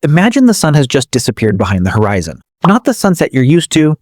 Imagine the sun has just disappeared behind the horizon. Not the sunset you're used to.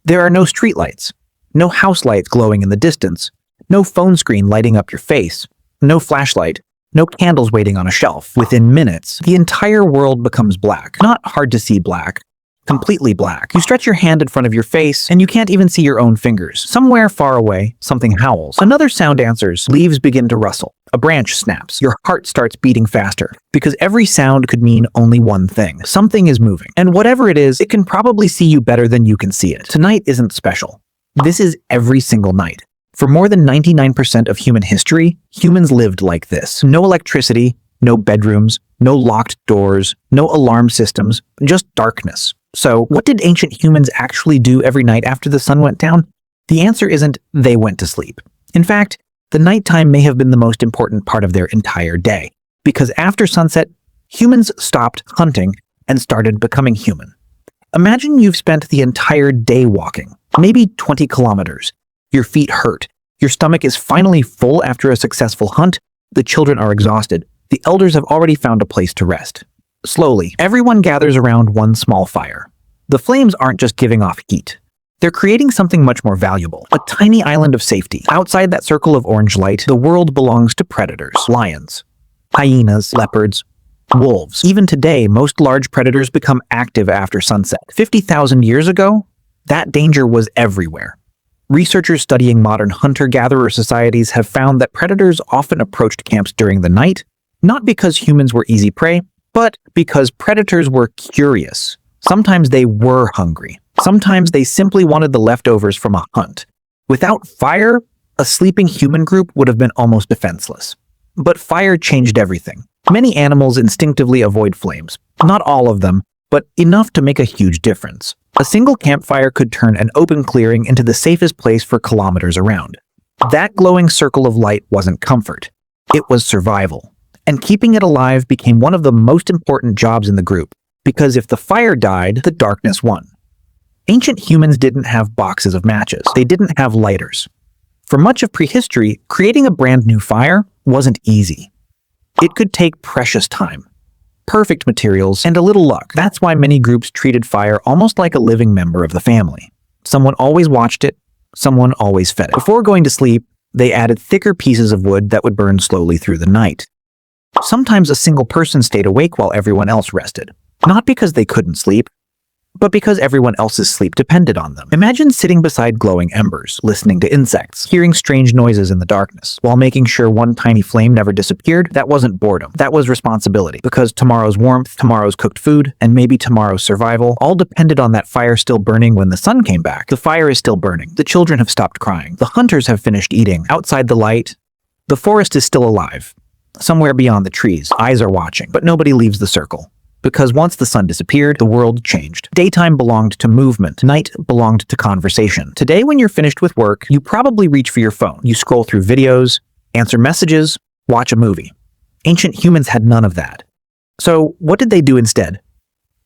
There are no streetlights, no house lights glowing in the distance, no phone screen lighting up your face, no flashlight, no candles waiting on a shelf. Within minutes, the entire world becomes black. Not hard to see black, completely black. You stretch your hand in front of your face, and you can't even see your own fingers. Somewhere far away, something howls. Another sound answers. Leaves begin to rustle. A branch snaps. Your heart starts beating faster, because every sound could mean only one thing. Something is moving. And whatever it is, it can probably see you better than you can see it. Tonight isn't special. This is every single night. For more than 99% of human history, humans lived like this. No electricity, no bedrooms, no locked doors, no alarm systems, just darkness. So, what did ancient humans actually do every night after the sun went down? The answer isn't they went to sleep. In fact, the nighttime may have been the most important part of their entire day, because after sunset, humans stopped hunting and started becoming human. Imagine you've spent the entire day walking, maybe 20 kilometers. Your feet hurt. Your stomach is finally full after a successful hunt. The children are exhausted. The elders have already found a place to rest. Slowly, everyone gathers around one small fire. The flames aren't just giving off heat. They're creating something much more valuable, a tiny island of safety. Outside that circle of orange light, the world belongs to predators, lions, hyenas, leopards, wolves. Even today, most large predators become active after sunset. 50,000 years ago, that danger was everywhere. Researchers studying modern hunter-gatherer societies have found that predators often approached camps during the night, not because humans were easy prey, but because predators were curious. Sometimes they were hungry. Sometimes they simply wanted the leftovers from a hunt. Without fire, a sleeping human group would have been almost defenseless. But fire changed everything. Many animals instinctively avoid flames. Not all of them, but enough to make a huge difference. A single campfire could turn an open clearing into the safest place for kilometers around. That glowing circle of light wasn't comfort. It was survival. And keeping it alive became one of the most important jobs in the group, because if the fire died, the darkness won. Ancient humans didn't have boxes of matches. They didn't have lighters. For much of prehistory, creating a brand new fire wasn't easy. It could take precious time, perfect materials, and a little luck. That's why many groups treated fire almost like a living member of the family. Someone always watched it, someone always fed it. Before going to sleep, they added thicker pieces of wood that would burn slowly through the night. Sometimes a single person stayed awake while everyone else rested. Not because they couldn't sleep, but because everyone else's sleep depended on them. Imagine sitting beside glowing embers, listening to insects, hearing strange noises in the darkness, while making sure one tiny flame never disappeared. That wasn't boredom. That was responsibility. Because tomorrow's warmth, tomorrow's cooked food, and maybe tomorrow's survival all depended on that fire still burning when the sun came back. The fire is still burning. The children have stopped crying. The hunters have finished eating. Outside the light, the forest is still alive. Somewhere beyond the trees, eyes are watching, but nobody leaves the circle. Because once the sun disappeared, the world changed. Daytime belonged to movement. Night belonged to conversation. Today, when you're finished with work, you probably reach for your phone. You scroll through videos, answer messages, watch a movie. Ancient humans had none of that. So what did they do instead?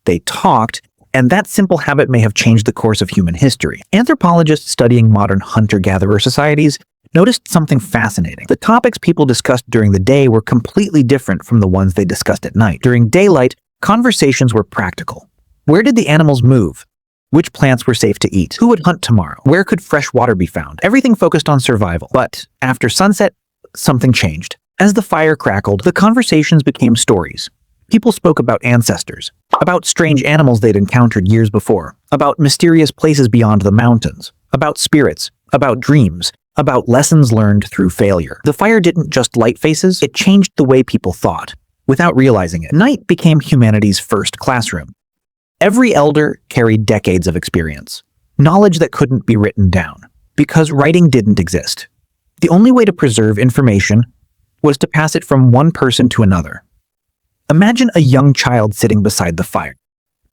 They talked, and that simple habit may have changed the course of human history. Anthropologists studying modern hunter-gatherer societies noticed something fascinating. The topics people discussed during the day were completely different from the ones they discussed at night. During daylight, conversations were practical. Where did the animals move? Which plants were safe to eat? Who would hunt tomorrow? Where could fresh water be found? Everything focused on survival. But after sunset, something changed. As the fire crackled, the conversations became stories. People spoke about ancestors, about strange animals they'd encountered years before, about mysterious places beyond the mountains, about spirits, about dreams, about lessons learned through failure. The fire didn't just light faces, it changed the way people thought. Without realizing it, night became humanity's first classroom. Every elder carried decades of experience, knowledge that couldn't be written down, because writing didn't exist. The only way to preserve information was to pass it from one person to another. Imagine a young child sitting beside the fire,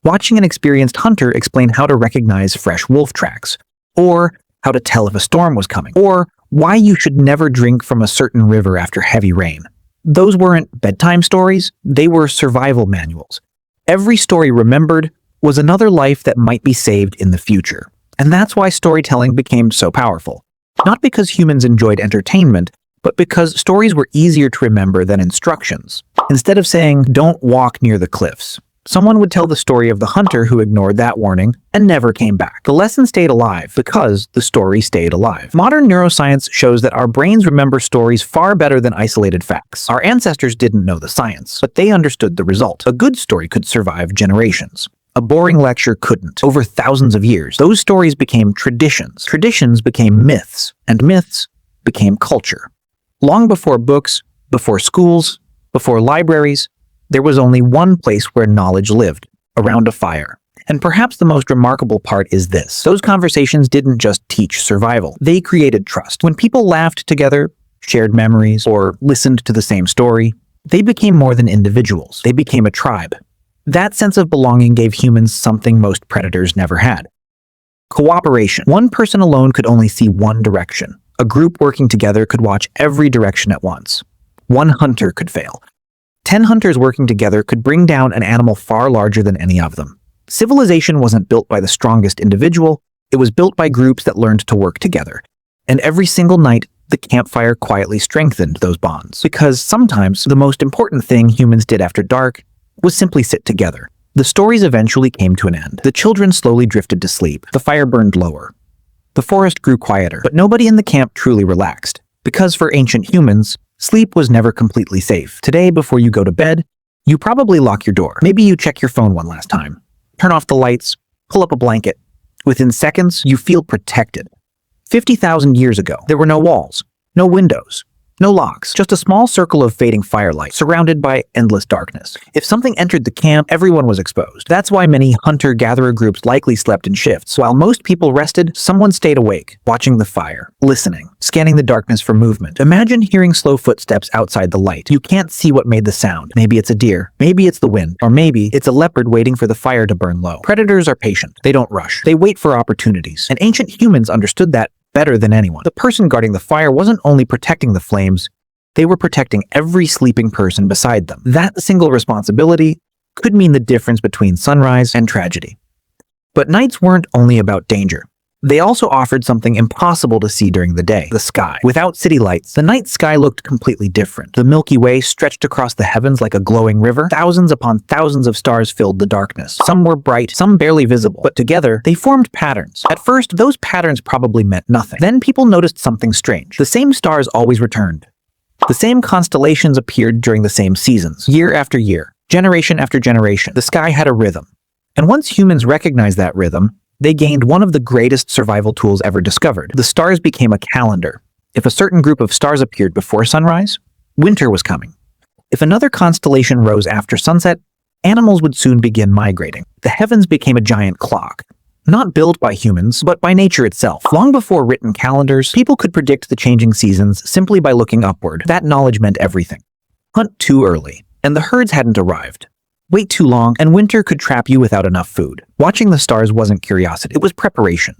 watching an experienced hunter explain how to recognize fresh wolf tracks, or how to tell if a storm was coming, or why you should never drink from a certain river after heavy rain. Those weren't bedtime stories, they were survival manuals. Every story remembered was another life that might be saved in the future. And that's why storytelling became so powerful. Not because humans enjoyed entertainment, but because stories were easier to remember than instructions. Instead of saying, "Don't walk near the cliffs," Someone would tell the story of the hunter who ignored that warning and never came back. The lesson stayed alive because the story stayed alive. Modern neuroscience shows that our brains remember stories far better than isolated facts. Our ancestors didn't know the science, but they understood the result. A good story could survive generations. A boring lecture couldn't. Over thousands of years, those stories became traditions. Traditions became myths, and myths became culture. Long before books, before schools, before libraries, there was only one place where knowledge lived, around a fire. And perhaps the most remarkable part is this. Those conversations didn't just teach survival. They created trust. When people laughed together, shared memories, or listened to the same story, they became more than individuals. They became a tribe. That sense of belonging gave humans something most predators never had. Cooperation. One person alone could only see one direction. A group working together could watch every direction at once. One hunter could fail. 10 hunters working together could bring down an animal far larger than any of them. Civilization wasn't built by the strongest individual, it was built by groups that learned to work together. And every single night, the campfire quietly strengthened those bonds. Because sometimes the most important thing humans did after dark was simply sit together. The stories eventually came to an end. The children slowly drifted to sleep. The fire burned lower. The forest grew quieter, but nobody in the camp truly relaxed. Because for ancient humans, sleep was never completely safe. Today, before you go to bed, you probably lock your door. Maybe you check your phone one last time. Turn off the lights, pull up a blanket. Within seconds, you feel protected. 50,000 years ago, there were no walls, no windows, no locks, just a small circle of fading firelight surrounded by endless darkness. If something entered the camp, everyone was exposed. That's why many hunter-gatherer groups likely slept in shifts. While most people rested, someone stayed awake, watching the fire, listening, scanning the darkness for movement. Imagine hearing slow footsteps outside the light. You can't see what made the sound. Maybe it's a deer, maybe it's the wind, or maybe it's a leopard waiting for the fire to burn low. Predators are patient. They don't rush. They wait for opportunities. And ancient humans understood that better than anyone. The person guarding the fire wasn't only protecting the flames, they were protecting every sleeping person beside them. That single responsibility could mean the difference between sunrise and tragedy. But nights weren't only about danger. They also offered something impossible to see during the day, the sky. Without city lights, the night sky looked completely different. The Milky Way stretched across the heavens like a glowing river. Thousands upon thousands of stars filled the darkness. Some were bright, some barely visible, but together they formed patterns. At first, those patterns probably meant nothing. Then people noticed something strange. The same stars always returned. The same constellations appeared during the same seasons, year after year, generation after generation. The sky had a rhythm. And once humans recognized that rhythm, they gained one of the greatest survival tools ever discovered. The stars became a calendar. If a certain group of stars appeared before sunrise, winter was coming. If another constellation rose after sunset, animals would soon begin migrating. The heavens became a giant clock, not built by humans, but by nature itself. Long before written calendars, people could predict the changing seasons simply by looking upward. That knowledge meant everything. Hunt too early, and the herds hadn't arrived. Wait too long, and winter could trap you without enough food. Watching the stars wasn't curiosity, it was preparation.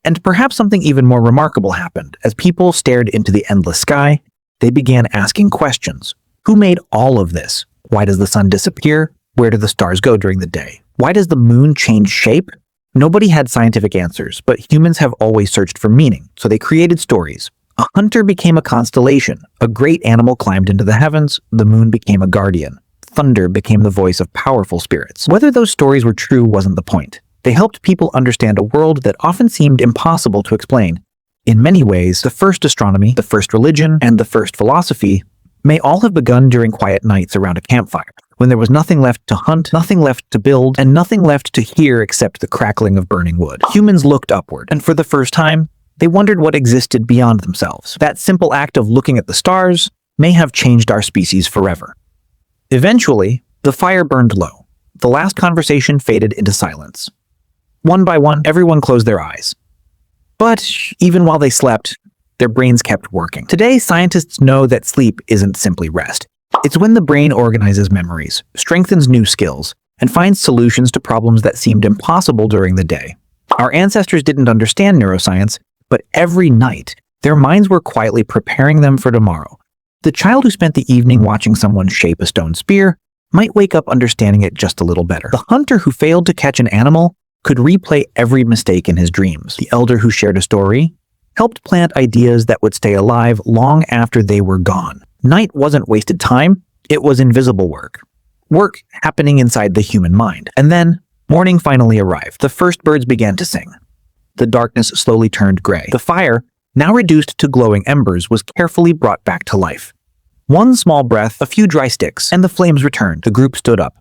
And perhaps something even more remarkable happened. As people stared into the endless sky, they began asking questions. Who made all of this? Why does the sun disappear? Where do the stars go during the day? Why does the moon change shape? Nobody had scientific answers, but humans have always searched for meaning, so they created stories. A hunter became a constellation. A great animal climbed into the heavens. The moon became a guardian. Thunder became the voice of powerful spirits. Whether those stories were true wasn't the point. They helped people understand a world that often seemed impossible to explain. In many ways, the first astronomy, the first religion, and the first philosophy may all have begun during quiet nights around a campfire, when there was nothing left to hunt, nothing left to build, and nothing left to hear except the crackling of burning wood. Humans looked upward, and for the first time, they wondered what existed beyond themselves. That simple act of looking at the stars may have changed our species forever. Eventually, the fire burned low. The last conversation faded into silence. One by one, everyone closed their eyes. But even while they slept, their brains kept working. Today, scientists know that sleep isn't simply rest. It's when the brain organizes memories, strengthens new skills, and finds solutions to problems that seemed impossible during the day. Our ancestors didn't understand neuroscience, but every night, their minds were quietly preparing them for tomorrow. The child who spent the evening watching someone shape a stone spear might wake up understanding it just a little better. The hunter who failed to catch an animal could replay every mistake in his dreams. The elder who shared a story helped plant ideas that would stay alive long after they were gone. Night wasn't wasted time, it was invisible work. work happening inside the human mind. And then, morning finally arrived. The first birds began to sing. The darkness slowly turned gray. The fire, now reduced to glowing embers, was carefully brought back to life. One small breath, a few dry sticks, and the flames returned. The group stood up.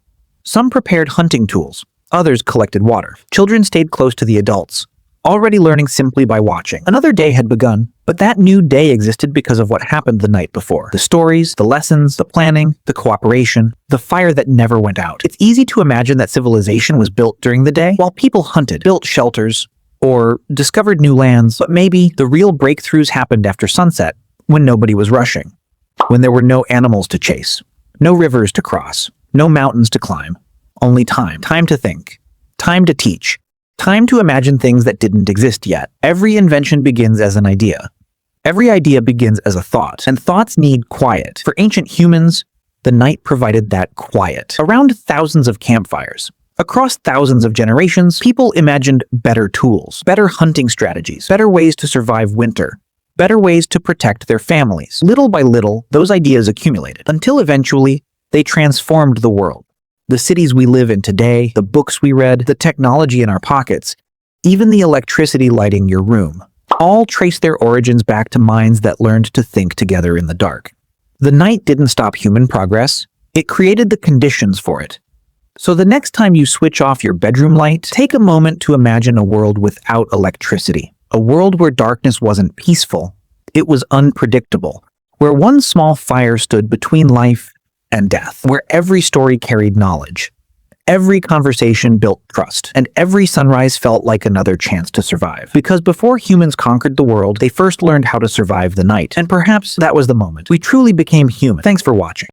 Some prepared hunting tools. Others collected water. Children stayed close to the adults, already learning simply by watching. Another day had begun, but that new day existed because of what happened the night before. The stories, the lessons, the planning, the cooperation, the fire that never went out. It's easy to imagine that civilization was built during the day, while people hunted, built shelters, or discovered new lands. But maybe the real breakthroughs happened after sunset, when nobody was rushing, when there were no animals to chase, no rivers to cross, no mountains to climb. Only time. Time to think. Time to teach. Time to imagine things that didn't exist yet. Every invention begins as an idea. Every idea begins as a thought, and thoughts need quiet. For ancient humans, the night provided that quiet. Around thousands of campfires, across thousands of generations, people imagined better tools, better hunting strategies, better ways to survive winter, better ways to protect their families. Little by little, those ideas accumulated, until eventually, they transformed the world. The cities we live in today, the books we read, the technology in our pockets, even the electricity lighting your room, all trace their origins back to minds that learned to think together in the dark. The night didn't stop human progress, it created the conditions for it. So the next time you switch off your bedroom light, take a moment to imagine a world without electricity. A world where darkness wasn't peaceful, it was unpredictable, where one small fire stood between life and death, where every story carried knowledge, every conversation built trust, and every sunrise felt like another chance to survive. Because before humans conquered the world, they first learned how to survive the night, and perhaps that was the moment we truly became human. Thanks for watching.